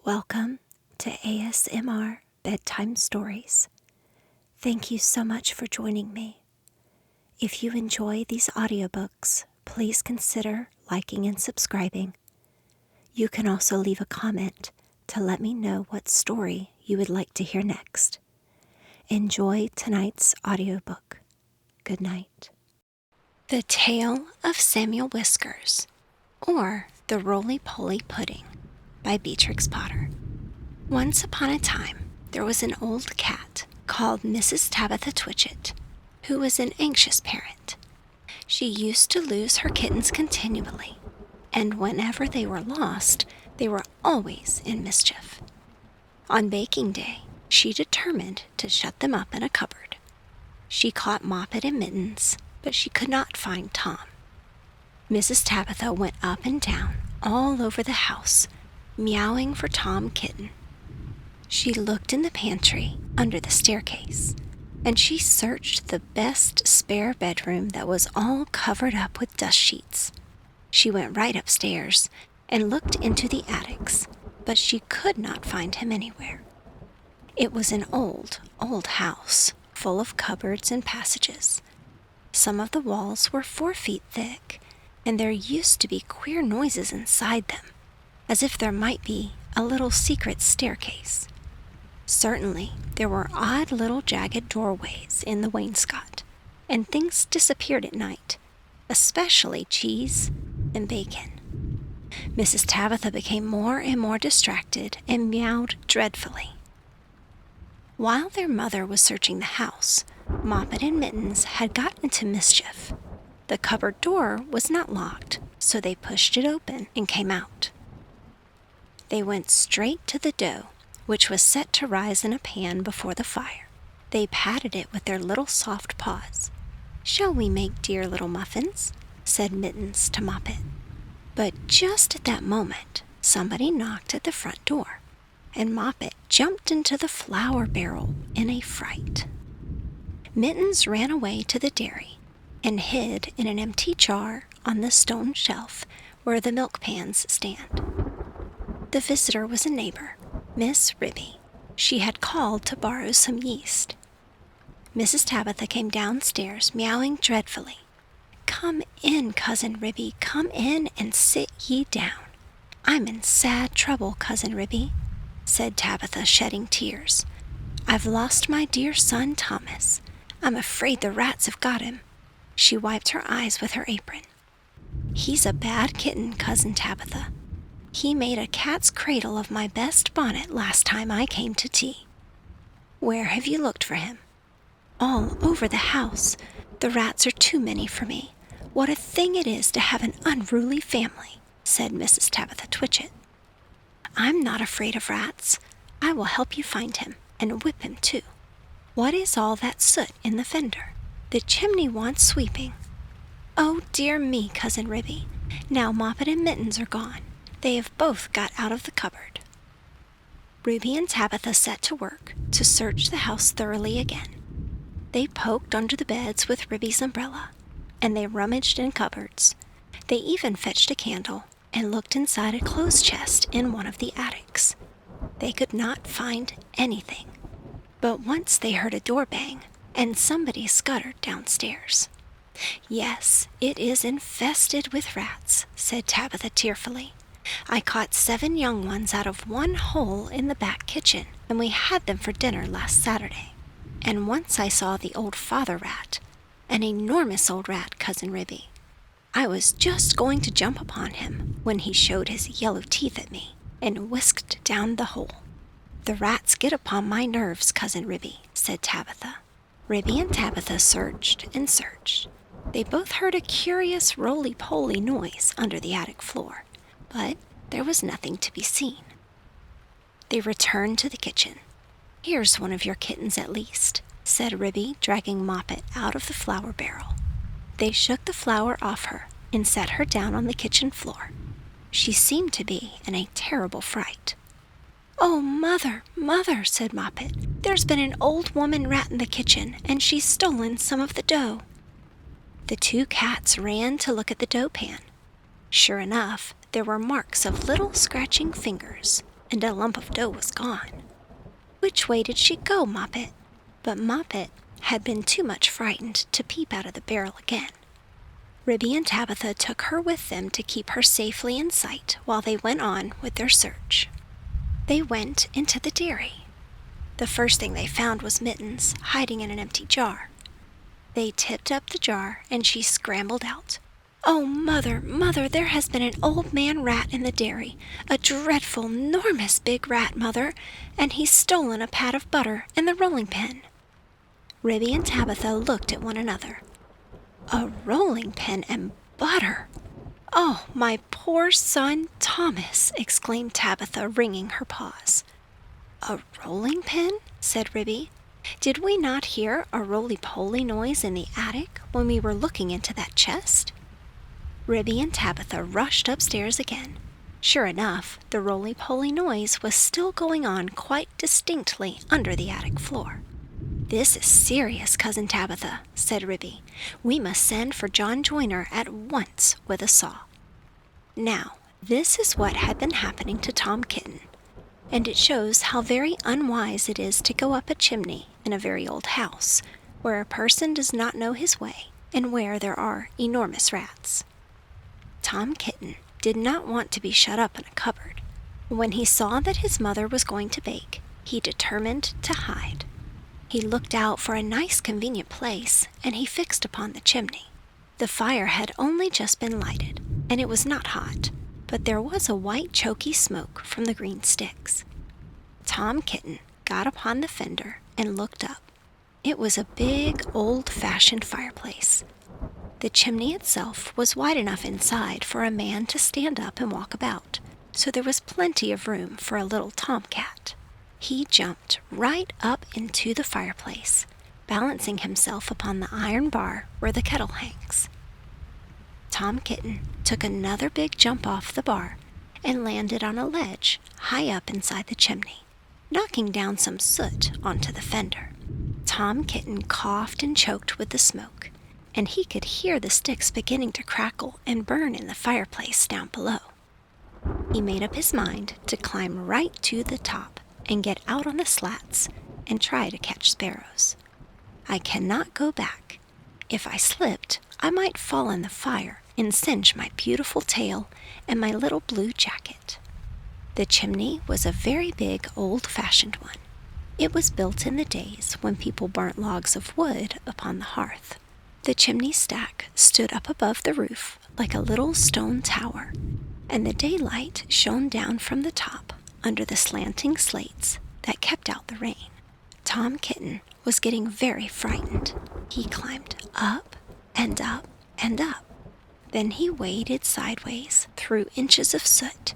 Welcome to ASMR Bedtime Stories. Thank you so much for joining me. If you enjoy these audiobooks, please consider liking and subscribing. You can also leave a comment to let me know what story you would like to hear next. Enjoy tonight's audiobook. Good night. The Tale of Samuel Whiskers, or the Roly-Poly Pudding, by Beatrix Potter. Once upon a time, there was an old cat called Mrs. Tabitha Twitchit, who was an anxious parent. She used to lose her kittens continually, and whenever they were lost, they were always in mischief. On baking day, she determined to shut them up in a cupboard. She caught Moppet and Mittens, but she could not find Tom. Mrs. Tabitha went up and down all over the house, meowing for Tom Kitten. She looked in the pantry under the staircase, and she searched the best spare bedroom that was all covered up with dust sheets. She went right upstairs and looked into the attics, but she could not find him anywhere. It was an old, old house, full of cupboards and passages. Some of the walls were 4 feet thick, and there used to be queer noises inside them, as if there might be a little secret staircase. Certainly, there were odd little jagged doorways in the wainscot, and things disappeared at night, especially cheese and bacon. Mrs. Tabitha became more and more distracted and meowed dreadfully. While their mother was searching the house, Moppet and Mittens had got into mischief. The cupboard door was not locked, so they pushed it open and came out. They went straight to the dough, which was set to rise in a pan before the fire. They patted it with their little soft paws. "Shall we make dear little muffins?" said Mittens to Moppet. But just at that moment, somebody knocked at the front door, and Moppet jumped into the flour barrel in a fright. Mittens ran away to the dairy and hid in an empty jar on the stone shelf where the milk pans stand. The visitor was a neighbor, Miss Ribby. She had called to borrow some yeast. Mrs. Tabitha came downstairs, meowing dreadfully. "Come in, Cousin Ribby, come in and sit ye down. I'm in sad trouble, Cousin Ribby," said Tabitha, shedding tears. "I've lost my dear son Thomas. I'm afraid the rats have got him." She wiped her eyes with her apron. "He's a bad kitten, Cousin Tabitha. He made a cat's cradle of my best bonnet last time I came to tea." "Where have you looked for him?" "All over the house. The rats are too many for me. What a thing it is to have an unruly family," said Mrs. Tabitha Twitchit. "I'm not afraid of rats. I will help you find him, and whip him too. What is all that soot in the fender? The chimney wants sweeping." "Oh, dear me, Cousin Ribby. Now Moppet and Mittens are gone. They have both got out of the cupboard." Ruby and Tabitha set to work to search the house thoroughly again. They poked under the beds with Ribby's umbrella, and they rummaged in cupboards. They even fetched a candle and looked inside a clothes chest in one of the attics. They could not find anything, but once they heard a door bang, and somebody scuttered downstairs. "Yes, it is infested with rats," said Tabitha tearfully. "I caught 7 young ones out of one hole in the back kitchen, and we had them for dinner last Saturday. And once I saw the old father rat, an enormous old rat, Cousin Ribby. I was just going to jump upon him when he showed his yellow teeth at me and whisked down the hole." "The rats get upon my nerves, Cousin Ribby," said Tabitha. Ribby and Tabitha searched and searched. They both heard a curious roly-poly noise under the attic floor, but there was nothing to be seen. They returned to the kitchen. "Here's one of your kittens at least," said Ribby, dragging Moppet out of the flour barrel. They shook the flour off her and set her down on the kitchen floor. She seemed to be in a terrible fright. "Oh, Mother, Mother," said Moppet, "there's been an old woman rat in the kitchen, and she's stolen some of the dough." The 2 cats ran to look at the dough pan. Sure enough, there were marks of little scratching fingers. and a lump of dough was gone. Which way did she go, Moppet? But Moppet had been too much frightened to peep out of the barrel again. Ribby and Tabitha took her with them to keep her safely in sight while they went on with their search. They went into the dairy. The first thing they found was Mittens hiding in an empty jar. They tipped up the jar and she scrambled out. "Oh, Mother, Mother, there has been an old man rat in the dairy, a dreadful, 'normous big rat, Mother, and he's stolen a pat of butter and the rolling pin." Ribby and Tabitha looked at one another. A rolling pin and butter! "Oh, my poor son Thomas!" exclaimed Tabitha, wringing her paws. "A rolling pin?" said Ribby. "Did we not hear a roly-poly noise in the attic when we were looking into that chest?" Ribby and Tabitha rushed upstairs again. Sure enough, the roly-poly noise was still going on quite distinctly under the attic floor. "This is serious, Cousin Tabitha," said Ribby. "We must send for John Joyner at once with a saw." Now, this is what had been happening to Tom Kitten, and it shows how very unwise it is to go up a chimney in a very old house, where a person does not know his way and where there are enormous rats. Tom Kitten did not want to be shut up in a cupboard. When he saw that his mother was going to bake, he determined to hide. He looked out for a nice convenient place, and he fixed upon the chimney. The fire had only just been lighted, and it was not hot, but there was a white choky smoke from the green sticks. Tom Kitten got upon the fender and looked up. It was a big, old-fashioned fireplace. The chimney itself was wide enough inside for a man to stand up and walk about, so there was plenty of room for a little tomcat. He jumped right up into the fireplace, balancing himself upon the iron bar where the kettle hangs. Tom Kitten took another big jump off the bar and landed on a ledge high up inside the chimney, knocking down some soot onto the fender. Tom Kitten coughed and choked with the smoke, and he could hear the sticks beginning to crackle and burn in the fireplace down below. He made up his mind to climb right to the top and get out on the slats and try to catch sparrows. "I cannot go back. If I slipped, I might fall in the fire and singe my beautiful tail and my little blue jacket." The chimney was a very big, old-fashioned one. It was built in the days when people burnt logs of wood upon the hearth. The chimney stack stood up above the roof like a little stone tower, and the daylight shone down from the top under the slanting slates that kept out the rain. Tom Kitten was getting very frightened. He climbed up and up and up. Then he waded sideways through inches of soot.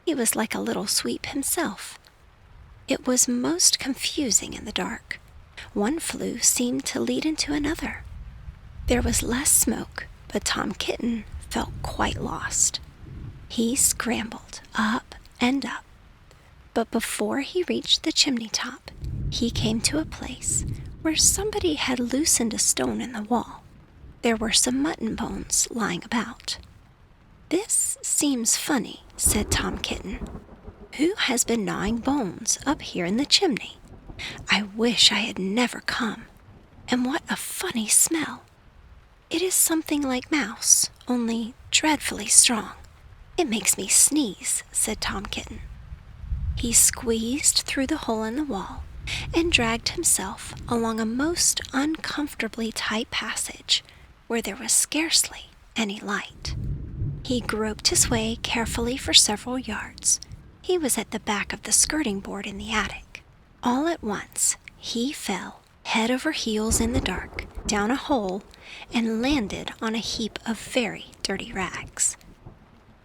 He was like a little sweep himself. It was most confusing in the dark. One flue seemed to lead into another. There was less smoke, but Tom Kitten felt quite lost. He scrambled up and up, but before he reached the chimney top, he came to a place where somebody had loosened a stone in the wall. There were some mutton bones lying about. "This seems funny," said Tom Kitten. "Who has been gnawing bones up here in the chimney? I wish I had never come. And what a funny smell! It is something like mouse, only dreadfully strong. It makes me sneeze," said Tom Kitten. He squeezed through the hole in the wall and dragged himself along a most uncomfortably tight passage where there was scarcely any light. He groped his way carefully for several yards. He was at the back of the skirting board in the attic. All at once, he fell head over heels in the dark, down a hole, and landed on a heap of very dirty rags.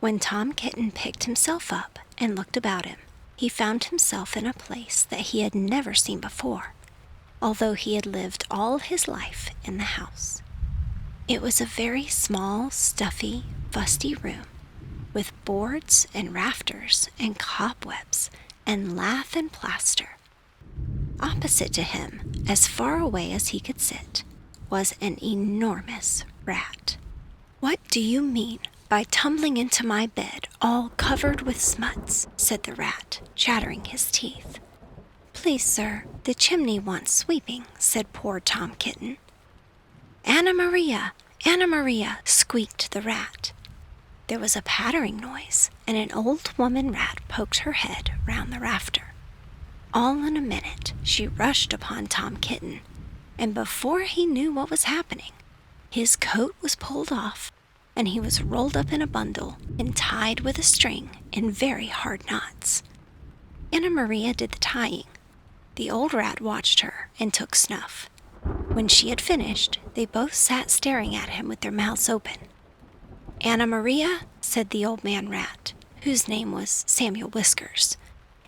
When Tom Kitten picked himself up and looked about him, he found himself in a place that he had never seen before, although he had lived all his life in the house. It was a very small, stuffy, fusty room, with boards and rafters and cobwebs and lath and plaster. Opposite to him, as far away as he could sit, was an enormous rat. "What do you mean? by tumbling into my bed all covered with smuts," said the rat, chattering his teeth. "Please, sir, the chimney wants sweeping," said poor Tom Kitten. "Anna Maria! Anna Maria!" squeaked the rat. There was a pattering noise, and an old woman rat poked her head round the rafter. All in a minute she rushed upon Tom Kitten, and before he knew what was happening, his coat was pulled off, and he was rolled up in a bundle and tied with a string in very hard knots. Anna Maria did the tying. The old rat watched her and took snuff. When she had finished, they both sat staring at him with their mouths open. "Anna Maria," said the old man rat, whose name was Samuel Whiskers,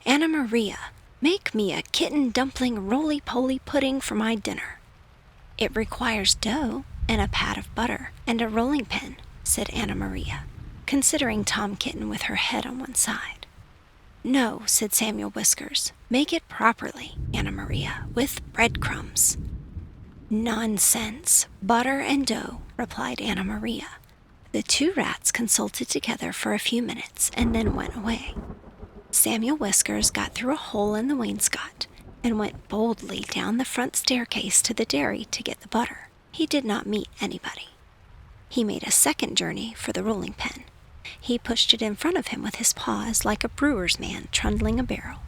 "Anna Maria, make me a kitten dumpling roly-poly pudding for my dinner." "It requires dough and a pat of butter and a rolling pin," said Anna Maria, considering Tom Kitten with her head on one side. "No," said Samuel Whiskers, "make it properly, Anna Maria, with breadcrumbs." "Nonsense, butter and dough," replied Anna Maria. The two rats consulted together for a few minutes and then went away. Samuel Whiskers got through a hole in the wainscot and went boldly down the front staircase to the dairy to get the butter. He did not meet anybody. He made a second journey for the rolling pin. He pushed it in front of him with his paws like a brewer's man trundling a barrel.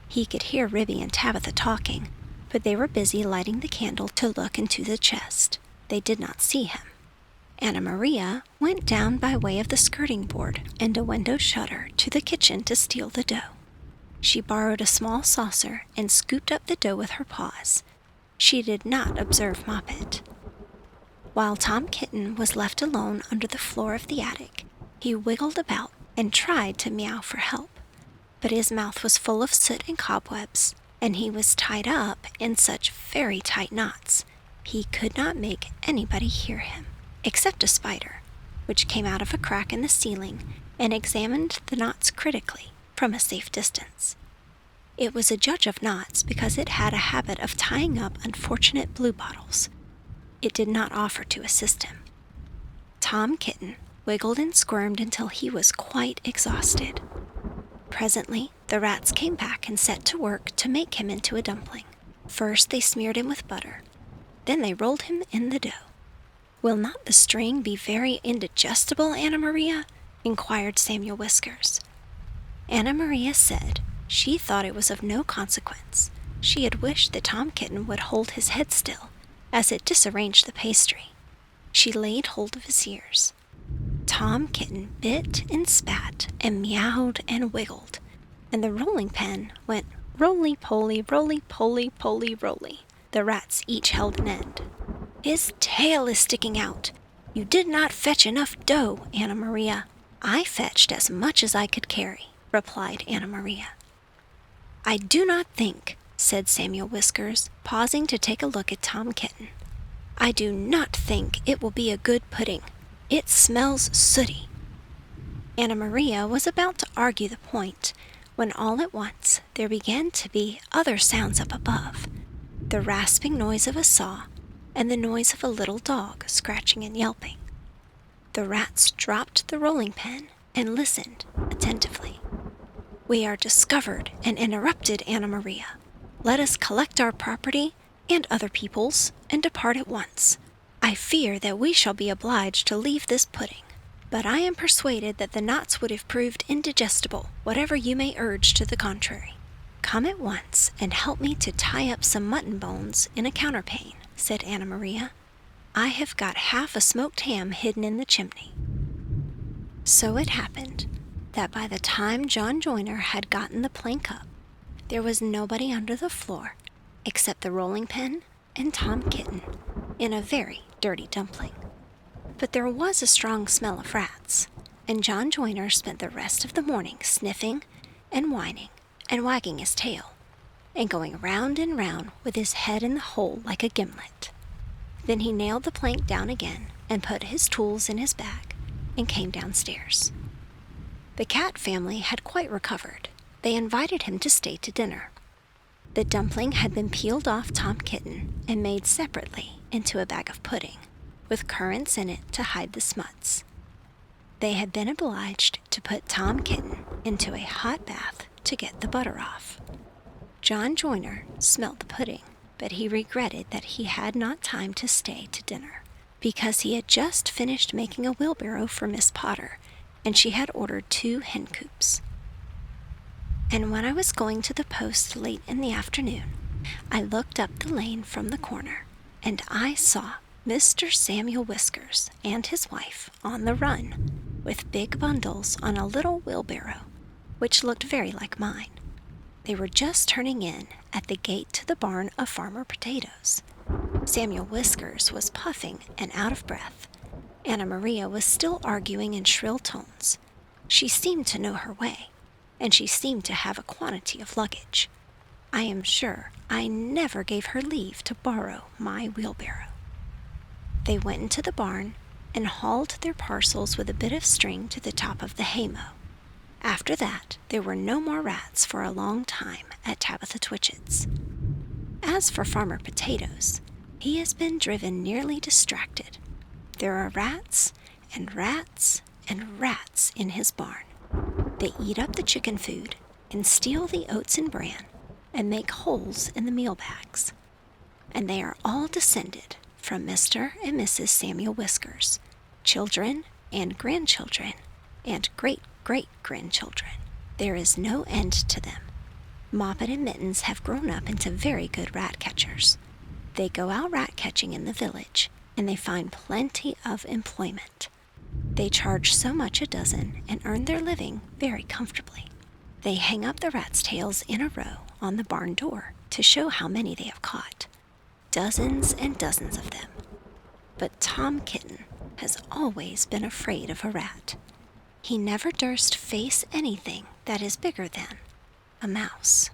He could hear Ribby and Tabitha talking, but they were busy lighting the candle to look into the chest. They did not see him. Anna Maria went down by way of the skirting board and a window shutter to the kitchen to steal the dough. She borrowed a small saucer and scooped up the dough with her paws. She did not observe Moppet. While Tom Kitten was left alone under the floor of the attic, he wiggled about and tried to meow for help, but his mouth was full of soot and cobwebs, and he was tied up in such very tight knots he could not make anybody hear him, except a spider, which came out of a crack in the ceiling and examined the knots critically from a safe distance. It was a judge of knots because it had a habit of tying up unfortunate bluebottles. It did not offer to assist him. Tom Kitten wiggled and squirmed until he was quite exhausted. Presently, the rats came back and set to work to make him into a dumpling. First they smeared him with butter. Then they rolled him in the dough. "Will not the string be very indigestible, Anna Maria?" inquired Samuel Whiskers. Anna Maria said she thought it was of no consequence. She had wished that Tom Kitten would hold his head still, as it disarranged the pastry. She laid hold of his ears. Tom Kitten bit and spat and meowed and wiggled, and the rolling pin went roly-poly, roly-poly, poly-roly. The rats each held an end. "His tail is sticking out. You did not fetch enough dough, Anna Maria." "I fetched as much as I could carry," replied Anna Maria. "I do not think," said Samuel Whiskers, pausing to take a look at Tom Kitten, "I do not think it will be a good pudding. It smells sooty." Anna Maria was about to argue the point when all at once there began to be other sounds up above, the rasping noise of a saw and the noise of a little dog scratching and yelping. The rats dropped the rolling pin and listened attentively. "We are discovered and interrupted, Anna Maria. Let us collect our property and other people's and depart at once. I fear that we shall be obliged to leave this pudding, but I am persuaded that the knots would have proved indigestible, whatever you may urge to the contrary. Come at once and help me to tie up some mutton bones in a counterpane," said Anna Maria. "I have got half a smoked ham hidden in the chimney." So it happened that by the time John Joiner had gotten the plank up, there was nobody under the floor except the rolling pin and Tom Kitten in a very dirty dumpling. But there was a strong smell of rats, and John Joiner spent the rest of the morning sniffing and whining and wagging his tail, and going round and round with his head in the hole like a gimlet. Then he nailed the plank down again and put his tools in his bag and came downstairs. The cat family had quite recovered. They invited him to stay to dinner. The dumpling had been peeled off Tom Kitten and made separately into a bag of pudding, with currants in it to hide the smuts. They had been obliged to put Tom Kitten into a hot bath to get the butter off. John Joyner smelt the pudding, but he regretted that he had not time to stay to dinner, because he had just finished making a wheelbarrow for Miss Potter, and she had ordered 2 hen coops. And when I was going to the post late in the afternoon, I looked up the lane from the corner, and I saw Mr. Samuel Whiskers and his wife on the run, with big bundles on a little wheelbarrow, which looked very like mine. They were just turning in at the gate to the barn of Farmer Potatoes. Samuel Whiskers was puffing and out of breath. Anna Maria was still arguing in shrill tones. She seemed to know her way, and she seemed to have a quantity of luggage. I am sure I never gave her leave to borrow my wheelbarrow. They went into the barn and hauled their parcels with a bit of string to the top of the haymow. After that, there were no more rats for a long time at Tabitha Twitchit's. As for Farmer Potatoes, he has been driven nearly distracted. There are rats and rats and rats in his barn. They eat up the chicken food and steal the oats and bran and make holes in the meal bags. And they are all descended from Mr. and Mrs. Samuel Whiskers, children and grandchildren and great-great-grandchildren. There is no end to them. Moppet and Mittens have grown up into very good rat catchers. They go out rat catching in the village, and they find plenty of employment. They charge so much a dozen and earn their living very comfortably. They hang up the rats' tails in a row on the barn door to show how many they have caught. Dozens and dozens of them. But Tom Kitten has always been afraid of a rat. He never durst face anything that is bigger than a mouse.